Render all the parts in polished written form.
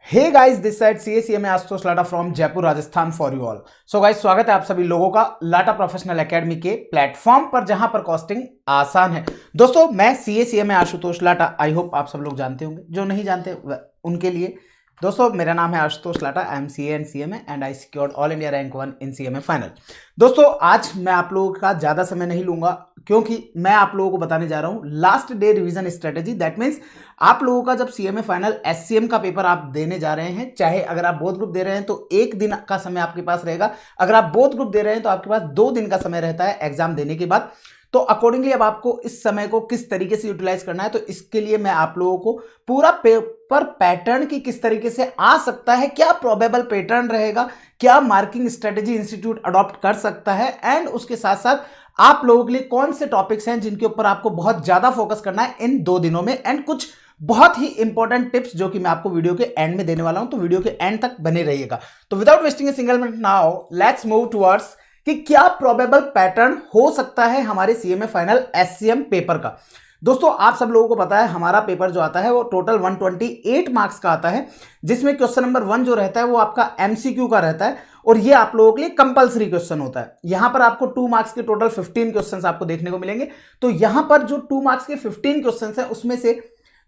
Hey guys, this side CA CA में Ashutosh Lata from Jaipur Rajasthan for you all. So guys, स्वागत है आप सभी लोगों का लाटा प्रोफेशनल एकेडमी के प्लेटफॉर्म पर जहां पर कॉस्टिंग आसान है। दोस्तों, मैं सीएसीए में आशुतोष लाटा, आई होप आप सब लोग जानते होंगे। जो नहीं जानते उनके लिए दोस्तों, मेरा नाम है Ashutosh Lata. I am CA and CMA and I secured all India rank 1 in CMA final. दोस्तों, आज मैं आप लोगों का ज्यादा समय नहीं लूंगा क्योंकि मैं आप लोगों को बताने जा रहा हूं last day revision strategy. That means आप लोगों का जब सीएमए फाइनल एससीएम का पेपर आप देने जा रहे हैं, चाहे अगर आप बोथ ग्रुप दे रहे हैं तो एक दिन का समय आपके पास रहेगा। अगर आप बोथ ग्रुप दे रहे हैं तो आपके पास 2 दिन का समय रहता है एग्जाम देने के बाद। तो अकॉर्डिंगली अब आपको इस समय को किस तरीके से यूटिलाइज करना है, तो इसके लिए मैं आप लोगों को पूरा पेपर पैटर्न की किस तरीके से आ सकता है, क्या प्रोबेबल पैटर्न रहेगा, क्या मार्किंग स्ट्रेटेजी इंस्टीट्यूट अडॉप्ट कर सकता है, एंड उसके साथ साथ आप लोगों के लिए कौन से टॉपिक्स हैं जिनके ऊपर आपको बहुत ज्यादा फोकस करना है इन 2 दिनों में, एंड कुछ बहुत ही इंपॉर्टेंट टिप्स जो कि मैं आपको वीडियो के एंड में देने वाला हूं। तो वीडियो के एंड तक बने रहिएगा। तो without wasting a single minute now let's move towards कि क्या प्रोबेबल पैटर्न हो सकता है हमारे सीएमए फाइनल एससीएम पेपर का। दोस्तों, आप सब लोगों को पता है हमारा पेपर जो आता है वो टोटल 128 मार्क्स का आता है, जिसमें क्वेश्चन नंबर 1 जो रहता है वो आपका एमसीक्यू का रहता है और ये आप लोगों के लिए कंपलसरी क्वेश्चन होता है। यहां पर आपको 2 मार्क्स के टोटल 15 क्वेश्चन आपको देखने को मिलेंगे। तो यहां पर जो 2 मार्क्स के 15 क्वेश्चन है उसमें से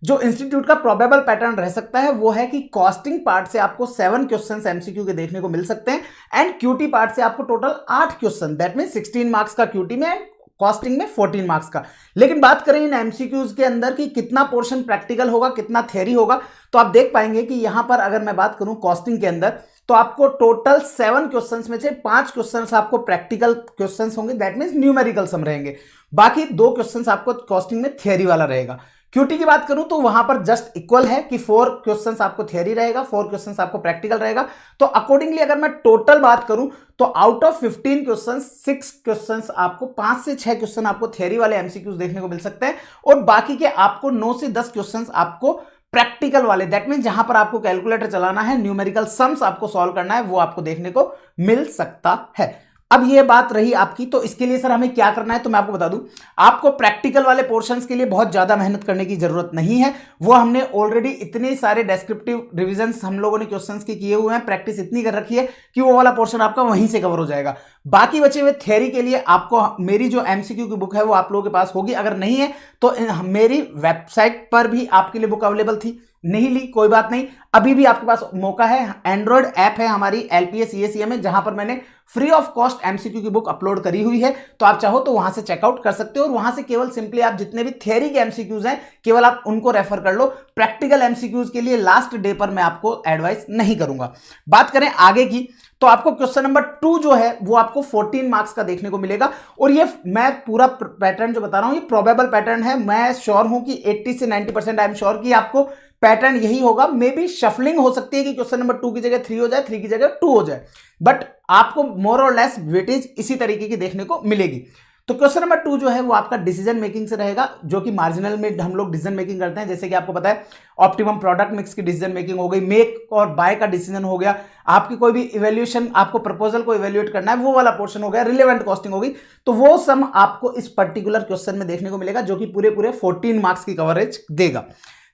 जो इंस्टीट्यूट का प्रोबेबल पैटर्न रह सकता है वो है कि कॉस्टिंग पार्ट से आपको 7 क्वेश्चंस एमसीक्यू के देखने को मिल सकते हैं एंड क्यूटी पार्ट से आपको total 8 question, that mean 16 marks का क्यूटी में, कॉस्टिंग में 14 मार्क्स का। लेकिन बात करें इन एमसीक्यूज के अंदर कि कितना पोर्शन प्रैक्टिकल होगा, कितना थ्योरी होगा, तो आप देख पाएंगे कि यहां पर अगर मैं बात करूं कॉस्टिंग के अंदर तो आपको टोटल 7 क्वेश्चंस में से 5 क्वेश्चंस आपको प्रैक्टिकल क्वेश्चंस होंगे, दैट मींस न्यूमेरिकल सम रहेंगे। बाकी 2 क्वेश्चंस आपको कॉस्टिंग में थ्योरी वाला रहेगा। क्यूटी की बात करूं तो वहां पर जस्ट इक्वल है कि 4 क्वेश्चंस आपको थ्योरी रहेगा, 4 क्वेश्चंस आपको प्रैक्टिकल रहेगा। तो अकॉर्डिंगली अगर मैं टोटल बात करूं तो आउट ऑफ 15 क्वेश्चंस 6 क्वेश्चंस आपको 5 से 6 क्वेश्चन आपको थ्योरी वाले एमसीक्यूज देखने को मिल सकते हैं और बाकी के आपको 9 से 10 क्वेश्चंस आपको प्रैक्टिकल वाले, दैट मीन जहां पर आपको कैलकुलेटर चलाना है, न्यूमेरिकल सम्स आपको सॉल्व करना है, वो आपको देखने को मिल सकता है। अब ये बात रही आपकी, तो इसके लिए सर हमें क्या करना है, तो मैं आपको बता दूं, आपको प्रैक्टिकल वाले पोर्शंस के लिए बहुत ज्यादा मेहनत करने की जरूरत नहीं है। वो हमने ऑलरेडी इतने सारे डेस्क्रिप्टिव रिवीजन हम लोगों ने क्वेश्चंस के किए हुए हैं, प्रैक्टिस इतनी कर रखी है कि वो वाला पोर्शन आपका वहीं से कवर हो जाएगा। बाकी बचे हुए थ्योरी के लिए आपको मेरी जो एमसीक्यू की बुक है वो आप लोगों के पास होगी, अगर नहीं है तो मेरी वेबसाइट पर भी आपके लिए बुक अवेलेबल थी, नहीं ली कोई बात नहीं, अभी भी आपके पास मौका है। एंड्रॉइड ऐप है हमारी एलपीएस सीएसीए में, जहां पर मैंने फ्री ऑफ कॉस्ट एमसीक्यू की बुक अपलोड करी हुई है, तो आप चाहो तो वहां से चेकआउट कर सकते हो और वहां से केवल सिंपली आप जितने भी थ्योरी के एमसीक्यूज हैं केवल आप उनको रेफर कर लो। प्रैक्टिकल एमसीक्यूज के लिए लास्ट डे पर मैं आपको एडवाइस नहीं करूंगा। बात करें आगे की, तो आपको क्वेश्चन नंबर 2 जो है वो आपको 14 मार्क्स का देखने को मिलेगा और ये मैं पूरा पैटर्न जो बता रहा हूं ये प्रोबेबल पैटर्न है। मैं श्योर हूं कि 80 से 90% आई एम श्योर कि आपको पैटर्न यही होगा। मे बी शफलिंग हो सकती है कि क्वेश्चन नंबर 2 की जगह 3 हो जाए, 3 की जगह 2 हो जाए, बट आपको मोर और लेस वेटेज इसी तरीके की देखने को मिलेगी। तो क्वेश्चन नंबर 2 जो है वो आपका डिसीजन मेकिंग से रहेगा, जो कि मार्जिनल में हम लोग डिसीजन मेकिंग करते हैं। जैसे कि आपको पता है ऑप्टिमम प्रोडक्ट मिक्स की डिसीजन मेकिंग हो गई, मेक और बाय का डिसीजन हो गया, आपकी कोई भी इवैल्यूएशन, आपको प्रपोजल को इवैल्यूएट करना है वो वाला पोर्शन हो गया, रिलेवेंट कॉस्टिंग हो गई। तो वो सम आपको इस पर्टिकुलर क्वेश्चन में देखने को मिलेगा जो कि पूरे 14 मार्क्स की कवरेज देगा।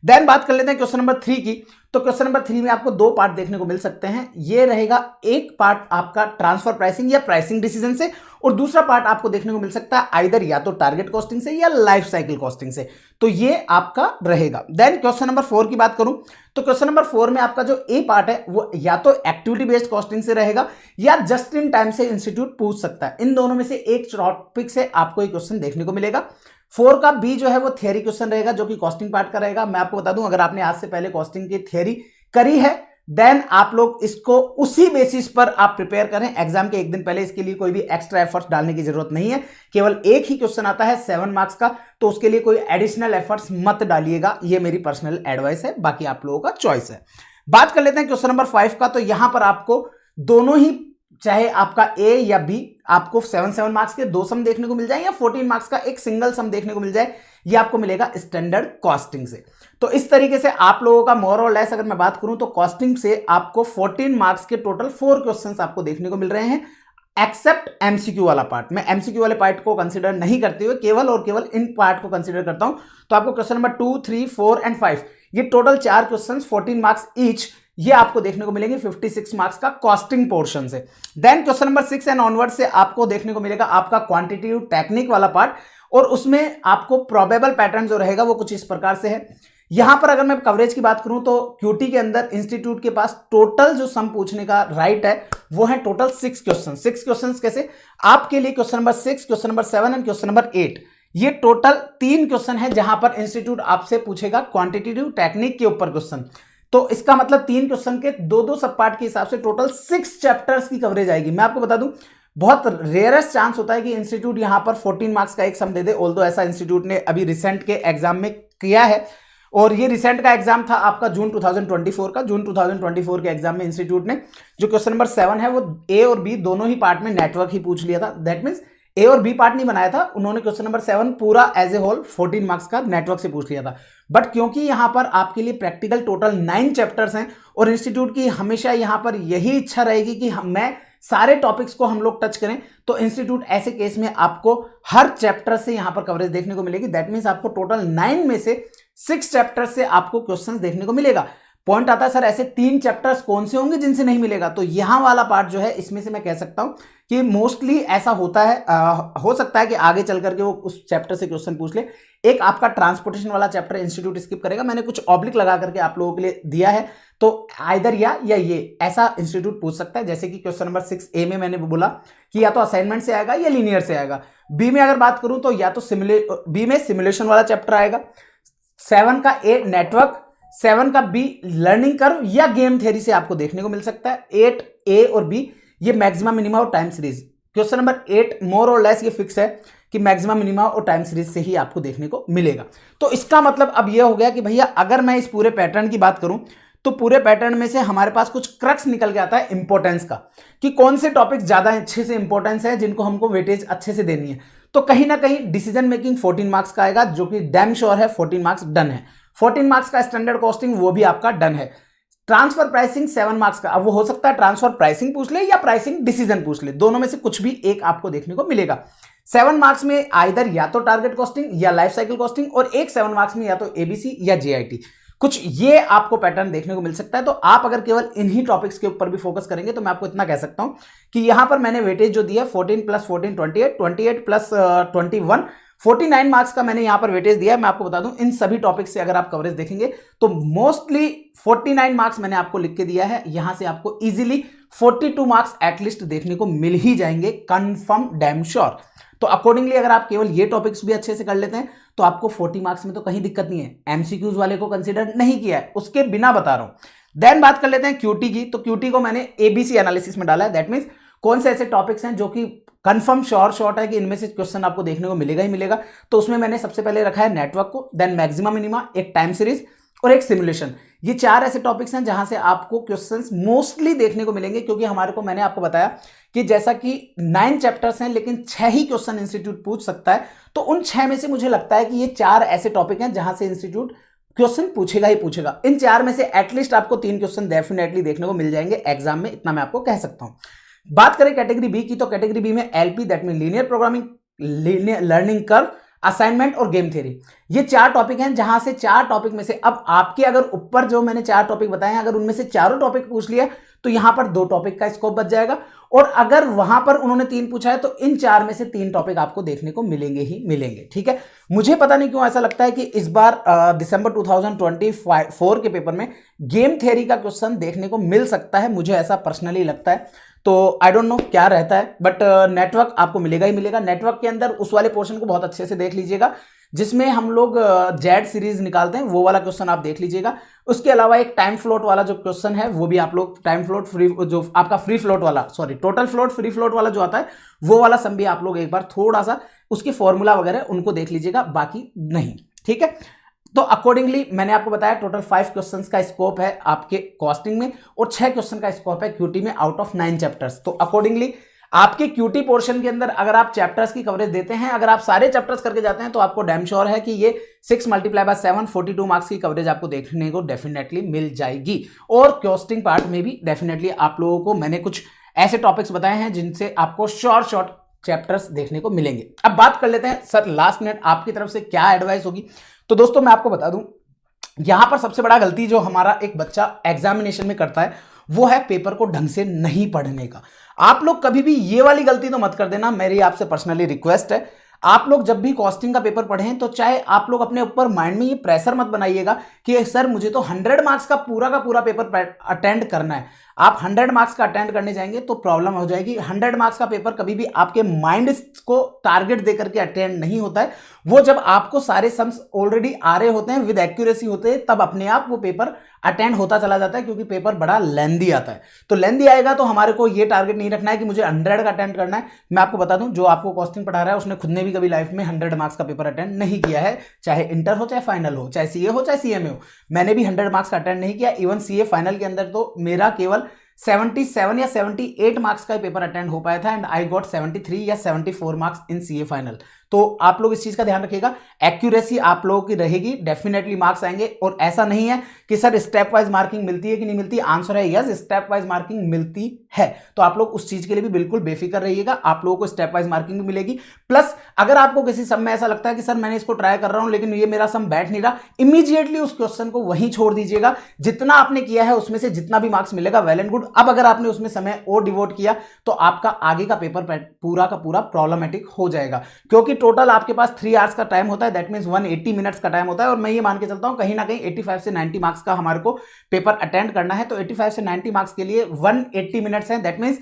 देन बात कर लेते हैं क्वेश्चन नंबर 3 की। तो क्वेश्चन नंबर 3 में आपको 2 पार्ट देखने को मिल सकते हैं। ये रहेगा एक पार्ट आपका ट्रांसफर प्राइसिंग या प्राइसिंग डिसीजन से और दूसरा पार्ट आपको देखने को मिल सकता है आइदर या तो टारगेट कॉस्टिंग से या लाइफ साइकिल कॉस्टिंग से। तो ये आपका रहेगा। देन क्वेश्चन नंबर 4 की बात करूं तो क्वेश्चन नंबर 4 में आपका जो ए पार्ट है वो या तो एक्टिविटी बेस्ड कॉस्टिंग से रहेगा या जस्ट इन टाइम से इंस्टीट्यूट पूछ सकता है। इन दोनों में से एक टॉपिक से आपको एक क्वेश्चन देखने को मिलेगा। 4 का बी जो है वो थ्योरी क्वेश्चन रहेगा जो कि कॉस्टिंग पार्ट का रहेगा। मैं आपको बता दूं, अगर आपने आज से पहले कॉस्टिंग की थ्योरी करी है देन आप लोग इसको उसी बेसिस पर आप प्रिपेयर करें एग्जाम के एक दिन पहले। इसके लिए कोई भी एक्स्ट्रा एफर्ट्स डालने की जरूरत नहीं है। केवल एक ही क्वेश्चन आता है 7 मार्क्स का, तो उसके लिए कोई एडिशनल एफर्ट्स मत डालिएगा। ये मेरी पर्सनल एडवाइस है, बाकी आप लोगों का चॉइस है। बात कर लेते हैं क्वेश्चन नंबर 5 का। तो यहां पर आपको दोनों ही, चाहे आपका ए या बी, आपको 7 मार्क्स के 2 सम देखने को मिल जाए या 14 मार्क्स का एक सिंगल सम देखने को मिल जाए, ये आपको मिलेगा स्टैंडर्ड कॉस्टिंग से। तो इस तरीके से आप लोगों का मोर और लेस अगर मैं बात करूं तो कॉस्टिंग से आपको 14 मार्क्स के टोटल 4 क्वेश्चंस आपको देखने को मिल रहे हैं, एक्सेप्ट एमसीक्यू वाला पार्ट। मैं एमसीक्यू वाले पार्ट को कंसीडर नहीं करते हुए केवल और केवल इन पार्ट को कंसीडर करता हूं। तो आपको क्वेश्चन नंबर 2, 3, 4 एंड 5 ये टोटल 4 क्वेश्चंस 14 मार्क्स ईच ये आपको देखने को मिलेंगे 56 मार्क्स का कॉस्टिंग पोर्शन से। Then question number 6 and onward से आपको देखने को मिलेगा आपका क्वांटिटेटिव टेक्निक वाला पार्ट, और उसमें आपको प्रोबेबल पैटर्न जो रहेगा वो कुछ इस प्रकार से है। यहां पर अगर मैं कवरेज की बात करूं तो क्यूटी के अंदर इंस्टीट्यूट के पास टोटल जो सम पूछने का राइट है वो है टोटल 6 क्वेश्चन। 6 क्वेश्चन कैसे आपके लिए, question number 6, question number 7 and question number 8, ये टोटल 3 क्वेश्चन है जहां पर इंस्टीट्यूट आपसे पूछेगा क्वांटिटेटिव टेक्निक के ऊपर क्वेश्चन। तो इसका मतलब 3 क्वेश्चन के 2-2 सब पार्ट के हिसाब से टोटल 6 चैप्टर्स की कवरेज आएगी। मैं आपको बता दूं बहुत रेयरेस्ट चांस होता है कि इंस्टीट्यूट यहां पर 14 मार्क्स का एक सम दे दे, ऑल्दो ऐसा इंस्टीट्यूट ने अभी रिसेंट के एग्जाम में किया है, और ये रिसेंट का एग्जाम था आपका जून 2024 का। जून 2024 के एग्जाम में इंस्टीट्यूट ने जो क्वेश्चन नंबर 7 है वो ए और बी दोनों ही पार्ट में नेटवर्क ही पूछ लिया था। दैट मीन्स ए और बी पार्ट नहीं बनाया था उन्होंने, क्वेश्चन नंबर 7 पूरा एज ए होल 14 मार्क्स का नेटवर्क से पूछ लिया था। बट क्योंकि यहां पर आपके लिए प्रैक्टिकल टोटल 9 चैप्टर्स हैं और इंस्टीट्यूट की हमेशा यहां पर यही इच्छा रहेगी कि मैं सारे टॉपिक्स को हम लोग टच करें, तो इंस्टीट्यूट ऐसे केस में आपको हर चैप्टर से यहां पर कवरेज देखने को मिलेगी। दैट मीन्स आपको टोटल 9 में से 6 चैप्टर से आपको क्वेश्चंस देखने को मिलेगा। पॉइंट आता है सर ऐसे 3 चैप्टर्स कौन से होंगे जिनसे नहीं मिलेगा, तो यहां वाला पार्ट जो है इसमें से मैं कह सकता हूं कि मोस्टली ऐसा होता है, हो सकता है कि आगे चल करके वो उस चैप्टर से क्वेश्चन पूछ ले। एक आपका ट्रांसपोर्टेशन वाला चैप्टर इंस्टीट्यूट स्किप करेगा, मैंने कुछ ऑब्लिक लगा करके आप लोगों के लिए दिया है, तो आइदर या ये ऐसा इंस्टीट्यूट पूछ सकता है। जैसे कि क्वेश्चन नंबर 6 ए में मैंने बोला कि या तो असाइनमेंट से आएगा या लीनियर से आएगा। बी में अगर बात करूं तो या तो बी में सिमुलेशन वाला चैप्टर आएगा, 7 का ए नेटवर्क, 7 का बी लर्निंग कर्व या गेम थ्योरी से आपको देखने को मिल सकता है। 8 ए और बी ये मैक्सिमम मिनिमम और टाइम सीरीज। क्वेश्चन नंबर 8 मोर और लेस ये फिक्स है कि मैक्सिमम मिनिमम और टाइम सीरीज से ही आपको देखने को मिलेगा। तो इसका मतलब अब यह हो गया कि भैया अगर मैं इस पूरे पैटर्न की बात करूं तो पूरे पैटर्न में से हमारे पास कुछ क्रक्स निकल के आता है इंपॉर्टेंस का, कि कौन से टॉपिक ज्यादा अच्छे से इंपॉर्टेंस है जिनको हमको वेटेज अच्छे से देनी है। तो कहीं ना कहीं डिसीजन मेकिंग 14 मार्क्स का आएगा, जो कि डैम श्योर है 14 मार्क्स डन है। 14 मार्क्स का स्टैंडर्ड कॉस्टिंग वो भी आपका डन है। ट्रांसफर प्राइसिंग 7 मार्क्स का, अब वो हो सकता है ट्रांसफर प्राइसिंग पूछ ले या प्राइसिंग डिसीजन पूछ ले, दोनों में से कुछ भी एक आपको देखने को मिलेगा। 7 मार्क्स में आइदर या तो टारगेट कॉस्टिंग या लाइफ साइकिल कॉस्टिंग, और एक 7 मार्क्स में या तो एबीसी या जेआईटी, कुछ ये आपको पैटर्न देखने को मिल सकता है। तो आप अगर केवल इन्हीं टॉपिक्स के ऊपर भी फोकस करेंगे तो मैं आपको इतना कह सकता हूं कि यहां पर मैंने वेटेज जो दिया 14 + 14 28, 28 + 21 49 मार्क्स का मैंने यहां पर वेटेज दिया है। मैं आपको बता दूं इन सभी टॉपिक्स से अगर आप कवरेज देखेंगे तो मोस्टली 49 मार्क्स मैंने आपको लिख के दिया है। यहां से आपको इजीली 42 मार्क्स एटलीस्ट देखने को मिल ही जाएंगे, कंफर्म डैम श्योर। तो अकॉर्डिंगली अगर आप केवल ये टॉपिक्स भी अच्छे से कर लेते हैं तो आपको 40 मार्क्स में तो कहीं दिक्कत नहीं है। एमसीक्यूज वाले को कंसीडर नहीं किया है, उसके बिना बता रहा हूं। देन बात कर लेते हैं क्यूटी की। तो क्यूटी को मैंने एबीसी एनालिसिस में डाला है। दैट मीन्स कौन से ऐसे टॉपिक्स हैं जो कि कंफर्म श्योर शॉर्ट है कि इनमें से क्वेश्चन आपको देखने को मिलेगा ही मिलेगा। तो उसमें मैंने सबसे पहले रखा है नेटवर्क को, देन मैक्सिमम मिनिमा, एक टाइम सीरीज और एक सिमुलेशन। ये 4 ऐसे टॉपिक्स हैं जहां से आपको क्वेश्चंस मोस्टली देखने को मिलेंगे, क्योंकि हमारे को मैंने आपको बताया कि जैसा कि 9 चैप्टर्स हैं लेकिन 6 ही क्वेश्चन इंस्टीट्यूट पूछ सकता है। तो उन 6 में से मुझे लगता है कि ये 4 ऐसे टॉपिक हैं जहां से इंस्टीट्यूट क्वेश्चन पूछेगा ही पूछेगा। इन 4 में से एटलीस्ट आपको 3 क्वेश्चन डेफिनेटली देखने को मिल जाएंगे एग्जाम में, इतना मैं आपको कह सकता हूं। बात करें कैटेगरी बी की, तो कैटेगरी बी में LP that mean linear programming, learning curve, assignment और गेम थ्योरी, ये 4 टॉपिक हैं जहां से 4 टॉपिक में से अब आपके अगर ऊपर जो मैंने 4 टॉपिक बताए हैं अगर उनमें से चारों टॉपिक पूछ लिया तो यहां पर 2 टॉपिक का स्कोप बच जाएगा, और अगर वहां पर उन्होंने 3 पूछा है तो इन 4 में से 3 टॉपिक आपको देखने को मिलेंगे ही मिलेंगे। ठीक है, मुझे पता नहीं क्यों ऐसा लगता है कि इस बार दिसंबर 2024 के पेपर में गेम थ्योरी का क्वेश्चन देखने को मिल सकता है, मुझे ऐसा पर्सनली लगता है। तो आई डोंट नो क्या रहता है, बट नेटवर्क आपको मिलेगा ही मिलेगा। नेटवर्क के अंदर उस वाले पोर्शन को बहुत अच्छे से देख लीजिएगा जिसमें हम लोग जेड सीरीज निकालते हैं, वो वाला क्वेश्चन आप देख लीजिएगा। उसके अलावा एक टाइम फ्लोट वाला जो क्वेश्चन है वो भी आप लोग, टाइम फ्लोट फ्री, जो आपका फ्री फ्लोट वाला, sorry total float free float वाला जो आता है वो वाला सम भी आप लोग एक बार थोड़ा सा उसकी फॉर्मूला वगैरह उनको देख लीजिएगा, बाकी नहीं। ठीक है, तो अकॉर्डिंगली मैंने आपको बताया टोटल 5 क्वेश्चंस का स्कोप है आपके कॉस्टिंग में और 6 क्वेश्चन का स्कोप है क्यूटी में आउट ऑफ 9 चैप्टर्स। तो अकॉर्डिंगली आपके क्यूटी पोर्शन के अंदर अगर आप चैप्टर्स की कवरेज देते हैं, अगर आप सारे चैप्टर्स करके जाते हैं तो आपको डैम श्योर है कि ये 6 × 7 42 मार्क्स की कवरेज आपको देखने को डेफिनेटली मिल जाएगी। और कॉस्टिंग पार्ट में भी डेफिनेटली आप लोगों को मैंने कुछ ऐसे टॉपिक्स बताए हैं जिनसे आपको शॉर्ट चैप्टर्स देखने को मिलेंगे। अब बात कर लेते हैं सर लास्ट मिनट आपकी तरफ से क्या एडवाइस होगी। तो दोस्तों मैं आपको बता दूं यहां पर सबसे बड़ा गलती जो हमारा एक बच्चा एग्जामिनेशन में करता है वो है पेपर को ढंग से नहीं पढ़ने का। आप लोग कभी भी ये वाली गलती तो मत कर देना, मेरी आपसे पर्सनली रिक्वेस्ट है। आप लोग जब भी कॉस्टिंग का पेपर पढ़ें तो चाहे आप लोग अपने ऊपर माइंड में ये प्रेशर मत बनाइएगा कि सर मुझे तो 100 मार्क्स का पूरा पेपर अटेंड करना है। आप 100 मार्क्स का अटेंड करने जाएंगे तो प्रॉब्लम हो जाएगी। 100 मार्क्स का पेपर कभी भी आपके माइंड को टारगेट देकर के अटेंड नहीं होता है। वो जब आपको सारे सम्स ऑलरेडी आ रहे होते हैं, विद एक्यूरेसी होते हैं, तब अपने आप वो पेपर अटेंड होता चला जाता है, क्योंकि पेपर बड़ा लेंदी आता है। तो लेंदी आएगा तो हमारे को ये टारगेट नहीं रखना है कि मुझे 100 का अटेंड करना है। मैं आपको बता दूं, जो आपको कॉस्टिंग पढ़ा रहा है उसने खुद ने भी कभी लाइफ में 100 मार्क्स का पेपर अटेंड नहीं किया है, चाहे इंटर हो, चाहे फाइनल हो, चाहे सीए हो, चाहे सीएमए हो। मैंने भी 100 मार्क्स का अटेंड नहीं किया। इवन सीए फाइनल के अंदर तो मेरा केवल 77 या 78 मार्क्स का पेपर अटेंड हो पाया था, एंड आई गॉट 73 या 74 मार्क्स इन सीए फाइनल। तो आप लोग इस चीज का ध्यान रखिएगा, एक्यूरेसी आप लोगों की रहेगी, डेफिनेटली मार्क्स आएंगे। और ऐसा नहीं है कि सर स्टेप वाइज मार्किंग मिलती है कि नहीं मिलती, आंसर है यस, स्टेप वाइज मार्किंग मिलती है। तो आप लोग उस चीज के लिए भी बिल्कुल बेफिक्र रहिएगा, आप लोगों को स्टेप वाइज मार्किंग भी मिलेगी। प्लस अगर आपको किसी सम में ऐसा लगता है कि सर मैंने इसको ट्राई कर रहा हूं लेकिन ये मेरा सम बैठ नहीं रहा, इमीडिएटली उस क्वेश्चन को वहीं छोड़ दीजिएगा। जितना आपने किया है उसमें से जितना भी मार्क्स मिलेगा वेल एंड गुड। अब अगर आपने उसमें समय और डिवोट किया तो आपका आगे का पेपर पूरा का पूरा प्रॉब्लमेटिक हो जाएगा, क्योंकि टोटल आपके पास 3 आवर्स का टाइम होता है, दैट मींस 180 मिनट्स का टाइम होता है। और मैं ये मान के चलता हूं कहीं ना कहीं 85 से 90 मार्क्स का हमारे को पेपर अटेंड करना है। तो 85 से 90 मार्क्स के लिए 180 मिनट्स हैं, दैट मींस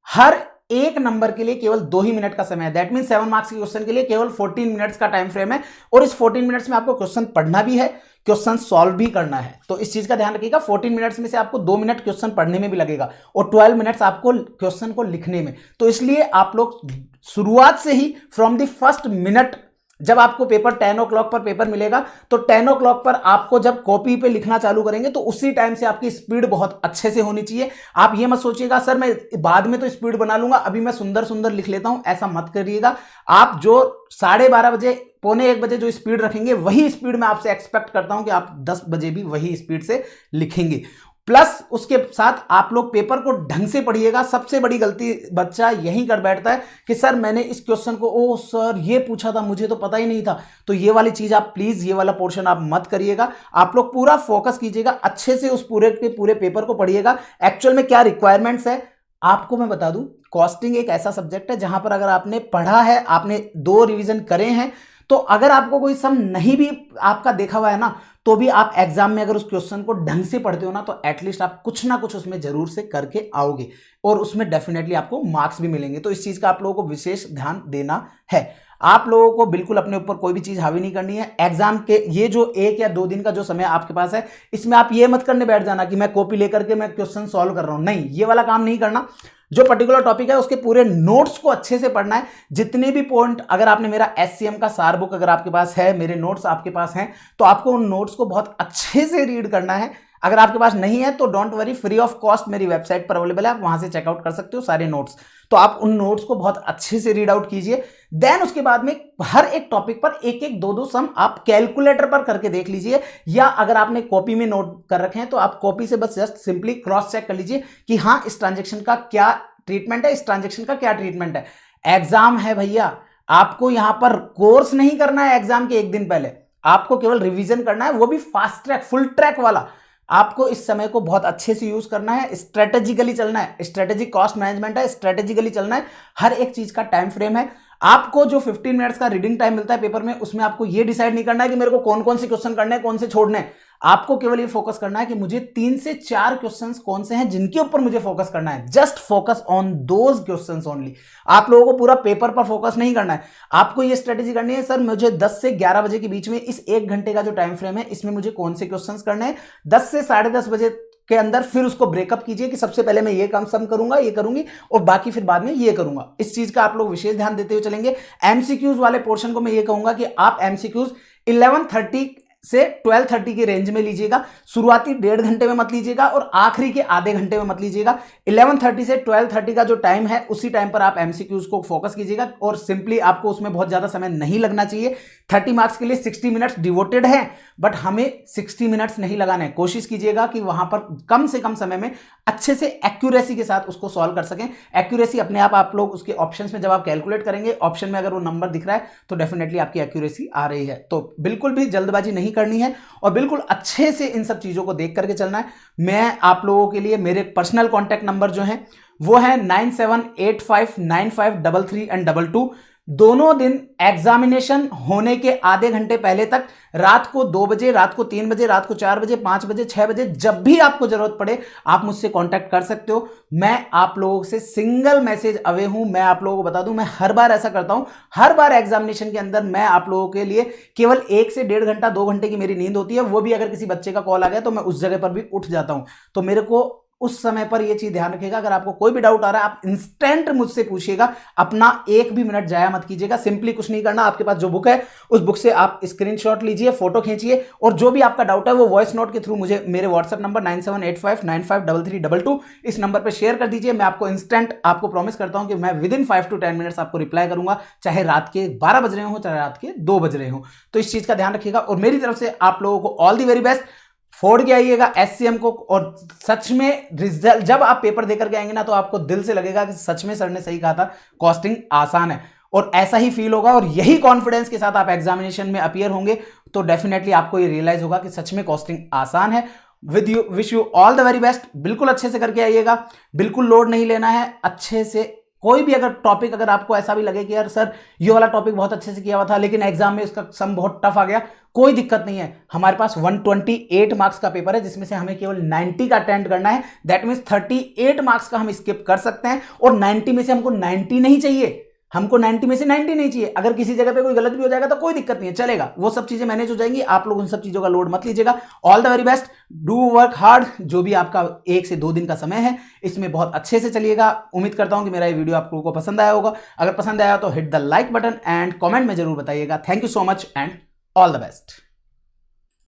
हर एक नंबर के लिए केवल 2 ही मिनट का समय है। दैट मींस 7 मार्क्स के क्वेश्चन के लिए केवल 14 मिनट्स का टाइम फ्रेम है, और इस 14 मिनट्स में आपको क्वेश्चन पढ़ना भी है, क्वेश्चन सॉल्व भी करना है। तो इस चीज का ध्यान रखिएगा, 14 मिनट्स में से आपको 2 मिनट क्वेश्चन पढ़ने में भी लगेगा और 12 मिनट्स आपको क्वेश्चन को लिखने में। तो इसलिए आप लोग शुरुआत से ही फ्रॉम द फर्स्ट मिनट, जब आपको पेपर 10 o'clock पर पेपर मिलेगा तो 10 o'clock पर आपको जब कॉपी पे लिखना चालू करेंगे तो उसी टाइम से आपकी स्पीड बहुत अच्छे से होनी चाहिए। आप ये मत सोचिएगा सर मैं बाद में तो स्पीड बना लूंगा, अभी मैं सुंदर सुंदर लिख लेता हूं, ऐसा मत करिएगा। आप जो 12:30 बजे, 1 बजे जो स्पीड रखेंगे वही स्पीड मैं आपसे एक्सपेक्ट करता हूं कि आप 10 बजे भी वही स्पीड से लिखेंगे। प्लस उसके साथ आप लोग पेपर को ढंग से पढ़िएगा। सबसे बड़ी गलती बच्चा यही कर बैठता है कि सर मैंने इस क्वेश्चन को, ओ सर ये पूछा था मुझे तो पता ही नहीं था। तो ये वाली चीज आप प्लीज, ये वाला पोर्शन आप मत करिएगा। आप लोग पूरा फोकस कीजिएगा, अच्छे से उस पूरे के पूरे पेपर को पढ़िएगा। एक्चुअल में क्या रिक्वायरमेंट्स है आपको मैं बता दूं, कॉस्टिंग एक ऐसा सब्जेक्ट है जहां पर अगर आपने पढ़ा है, आपने 2 रिवीजन करे हैं, तो अगर आपको कोई सम नहीं भी आपका देखा हुआ है ना, तो भी आप एग्जाम में अगर उस क्वेश्चन को ढंग से पढ़ते हो ना, तो एटलीस्ट आप कुछ ना कुछ उसमें जरूर से करके आओगे और उसमें डेफिनेटली आपको मार्क्स भी मिलेंगे। तो इस चीज का आप लोगों को विशेष ध्यान देना है। आप लोगों को बिल्कुल अपने ऊपर कोई भी चीज हावी नहीं करनी है। एग्जाम के ये जो 1 या 2 दिन का जो समय आपके पास है, इसमें आप ये मत करने बैठ जाना कि मैं कॉपी लेकर के मैं क्वेश्चन सॉल्व कर रहा हूं, नहीं, ये वाला काम नहीं करना। जो पर्टिकुलर टॉपिक है उसके पूरे नोट्स को अच्छे से पढ़ना है। जितने भी पॉइंट, अगर आपने मेरा एससीएम का सार बुक अगर आपके पास है, मेरे नोट्स आपके पास हैं, तो आपको उन नोट्स को बहुत अच्छे से रीड करना है। अगर आपके पास नहीं है तो don't worry, free of cost मेरी वेबसाइट पर अवेलेबल है, आप वहां से चेकआउट कर सकते हो सारे नोट्स। तो आप उन नोट्स को बहुत अच्छे से रीड आउट कीजिए। देन उसके बाद में हर एक टॉपिक पर 1-1, 2-2 सम आप कैलकुलेटर पर करके देख लीजिए, या अगर आपने कॉपी में नोट कर रखे हैं तो आप कॉपी से बस जस्ट सिंपली क्रॉस चेक कर लीजिए कि हाँ इस ट्रांजेक्शन का क्या ट्रीटमेंट है, इस ट्रांजेक्शन का क्या ट्रीटमेंट है। एग्जाम है भैया, आपको यहां पर कोर्स नहीं करना है। एग्जाम के 1 दिन पहले आपको केवल रिवीजन करना है, वो भी फास्ट ट्रैक, फुल ट्रैक वाला। आपको इस समय को बहुत अच्छे से यूज करना है, स्ट्रेटेजिकली चलना है। स्ट्रेटेजिक कॉस्ट मैनेजमेंट है, स्ट्रेटेजिकली चलना है। हर एक चीज का टाइम फ्रेम है। आपको जो 15 मिनट्स का रीडिंग टाइम मिलता है पेपर में, उसमें आपको ये डिसाइड नहीं करना है कि मेरे को कौन कौन से क्वेश्चन करने हैं, कौन से छोड़ने हैं। आपको केवल ये फोकस करना है कि मुझे 3 से 4 क्वेश्चंस कौन से हैं जिनके ऊपर मुझे फोकस करना है। Just focus on those questions only. आप लोगों को पूरा पेपर पर फोकस नहीं करना है। आपको ये स्ट्रेटेजी करनी है, सर मुझे 10 से 11 बजे के बीच में इस 1 घंटे का जो टाइम फ्रेम है, इसमें मुझे कौन से क्वेश्चंस करने हैं। 10 से 10:30 बजे के अंदर फिर उसको ब्रेकअप कीजिए कि सबसे पहले मैं ये काम सम करूंगा, ये करूंगी, और बाकी फिर बाद में ये करूंगा। इस चीज का आप लोग विशेष ध्यान देते हुए चलेंगे। एमसीक्यूज वाले पोर्शन को मैं ये कहूंगा कि आप एमसीक्यूज 11:30 से 12:30 के रेंज में लीजिएगा। शुरुआती 1.5 घंटे में मत लीजिएगा और आखिरी के आधे घंटे में मत लीजिएगा। 11:30 से 12:30 का जो टाइम है, उसी टाइम पर आप एमसीक्यूज को फोकस कीजिएगा, और सिंपली आपको उसमें बहुत ज्यादा समय नहीं लगना चाहिए। 30 मार्क्स के लिए 60 मिनट्स डिवोटेड है, बट हमें 60 मिनट्स नहीं लगाना है। कोशिश कीजिएगा कि वहां पर कम से कम समय में अच्छे से एक्यूरेसी के साथ उसको सॉल्व कर सकें। एक्यूरेसी अपने आप लोग उसके ऑप्शंस में जब आप कैलकुलेट करेंगे, ऑप्शन में अगर वो नंबर दिख रहा है तो डेफिनेटली आपकी एक्यूरेसी आ रही है। तो बिल्कुल भी जल्दबाजी नहीं करनी है और बिल्कुल अच्छे से इन सब चीज़ों को देख करके चलना है। मैं आप लोगों के लिए मेरे पर्सनल कॉन्टैक्ट नंबर जो है वो है 9785953332। दोनों दिन एग्जामिनेशन होने के आधे घंटे पहले तक, रात को 2 बजे, रात को 3 बजे, रात को 4 बजे, 5 बजे, 6 बजे, जब भी आपको जरूरत पड़े आप मुझसे कांटेक्ट कर सकते हो। मैं आप लोगों से सिंगल मैसेज अवे हूं। मैं आप लोगों को बता दूं, मैं हर बार ऐसा करता हूं, हर बार एग्जामिनेशन के अंदर मैं आप लोगों के लिए केवल 1 से 1.5 घंटा 2 घंटे की मेरी नींद होती है। वो भी अगर किसी बच्चे का कॉल आ गया तो मैं उस जगह पर भी उठ जाता हूं। तो मेरे को उस समय पर यह चीज ध्यान रखिएगा, अगर आपको कोई भी डाउट आ रहा है आप इंस्टेंट मुझसे पूछिएगा, अपना एक भी मिनट जाया मत कीजिएगा। सिंपली कुछ नहीं करना, आपके पास जो बुक है उस बुक से आप स्क्रीनशॉट लीजिए, फोटो खींचिए और जो भी आपका डाउट है वो वॉइस नोट के थ्रू मुझे मेरे व्हाट्सएप नंबर 9785953332 इस नंबर पर शेयर कर दीजिए। मैं आपको इंस्टेंट, आपको प्रॉमिस करता हूं कि मैं विद इन 5 to 10 मिनट्स आपको रिप्लाई करूंगा, चाहे रात के 12 बज रहे हो चाहे रात के 2 बज रहे हो। तो इस चीज का ध्यान रखिएगा और मेरी तरफ से आप लोगों को ऑल दी वेरी बेस्ट। फोड़ के आइएगा एससीएम को, और सच में रिजल्ट जब आप पेपर देकर के आएंगे ना तो आपको दिल से लगेगा कि सच में सर ने सही कहा था, कॉस्टिंग आसान है। और ऐसा ही फील होगा और यही कॉन्फिडेंस के साथ आप एग्जामिनेशन में अपीयर होंगे तो डेफिनेटली आपको ये रियलाइज होगा कि सच में कॉस्टिंग आसान है। Wish you all the very best. बिल्कुल अच्छे से करके आइएगा, बिल्कुल लोड नहीं लेना है, अच्छे से कोई भी अगर टॉपिक, अगर आपको ऐसा भी लगे कि यार सर ये वाला टॉपिक बहुत अच्छे से किया हुआ था लेकिन एग्जाम में उसका सम बहुत टफ आ गया, कोई दिक्कत नहीं है। हमारे पास 128 मार्क्स का पेपर है जिसमें से हमें केवल 90 का अटेम्प्ट करना है। दैट मीन्स 38 मार्क्स का हम स्किप कर सकते हैं और 90 में से हमको 90 नहीं चाहिए, हमको 90 में से 90 नहीं चाहिए। अगर किसी जगह पे कोई गलत भी हो जाएगा तो कोई दिक्कत नहीं है, चलेगा, वो सब चीजें मैनेज हो जाएंगी। आप लोग उन सब चीजों का लोड मत लीजिएगा। All the very best, do work hard. जो भी आपका 1 से 2 दिन का समय है इसमें बहुत अच्छे से चलिएगा। उम्मीद करता हूं कि मेरा ये वीडियो आप लोगों को पसंद आया होगा। अगर पसंद आया तो hit the like button and comment में जरूर बताइएगा। Thank you so much and all the best.